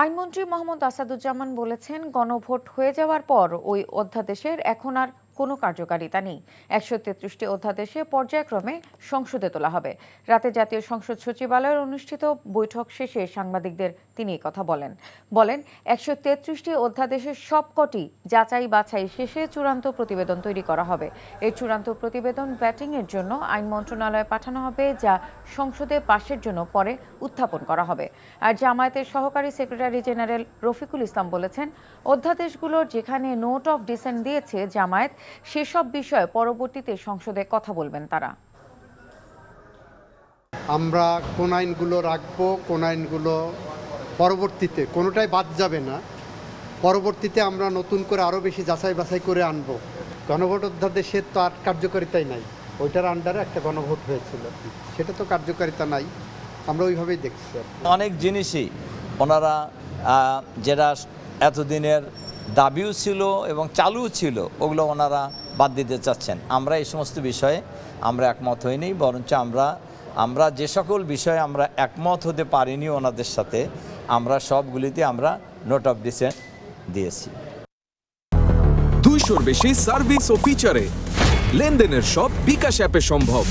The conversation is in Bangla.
আইনমন্ত্রী মোহাম্মদ আসাদুজ্জামান বলেছেন, গণভোট হয়ে যাওয়ার পর ওই অধ্যাদেশের এখন আর কোনো কার্যকারিতা নেই। ১৩৩টি অধ্যাদেশে পর্যায়ক্রমে সংসদে তোলা হবে। রাতে জাতীয় সংসদ সচিবালয়ে অনুষ্ঠিত বৈঠক শেষে সাংবাদিকদের তিনি কথা বলেন ১৩৩টি অধ্যাদেশের সবকটি যাচাই বাছাই শেষে চূড়ান্ত প্রতিবেদন তৈরি করা হবে। এই চূড়ান্ত প্রতিবেদন ব্যাটিংয়ের জন্য আইন মন্ত্রণালয়ে পাঠানো হবে, যা সংসদে পাশের জন্য পরে উত্থাপন করা হবে। আর জামায়াতের সহকারী সেক্রেটারি জেনারেল রফিকুল ইসলাম বলেছেন, অধ্যাদেশগুলোর যেখানে নোট অফ ডিসেন্ট দিয়েছে জামায়াত, সেসব বিষয়ে পরবর্তীতে সংসদে কথা বলবেন তারা। আমরা কোন আইনগুলো রাখবো, কোন আইনগুলো পরবর্তীতে, কোনোটাই বাদ যাবে না। পরবর্তীতে আমরা নতুন করে আরও বেশি যাচাই বাছাই করে আনবো। গণভোট অধ্যাদেশের তো আর কার্যকারিতাই নাই। ওইটার আন্ডারে একটা গণভোট হয়েছিল, সেটা তো কার্যকারিতা নাই। আমরা ওইভাবেই দেখছি। অনেক জিনিসই ওনারা যেটা এতদিনের দাবিও ছিল এবং চালুও ছিল, ওগুলো ওনারা বাদ দিতে চাচ্ছেন। আমরা এই সমস্ত বিষয়ে আমরা একমত হইনি, বরঞ্চ আমরা যে সকল বিষয়ে আমরা একমত হতে পারিনি ওনাদের সাথে, আমরা সবগুলিতে আমরা নোট অফ ডিসেন্ট দিয়েছি। 200-র বেশি সার্ভিস ও ফিচারে লেনদেনের সব বিকাশ অ্যাপে সম্ভব।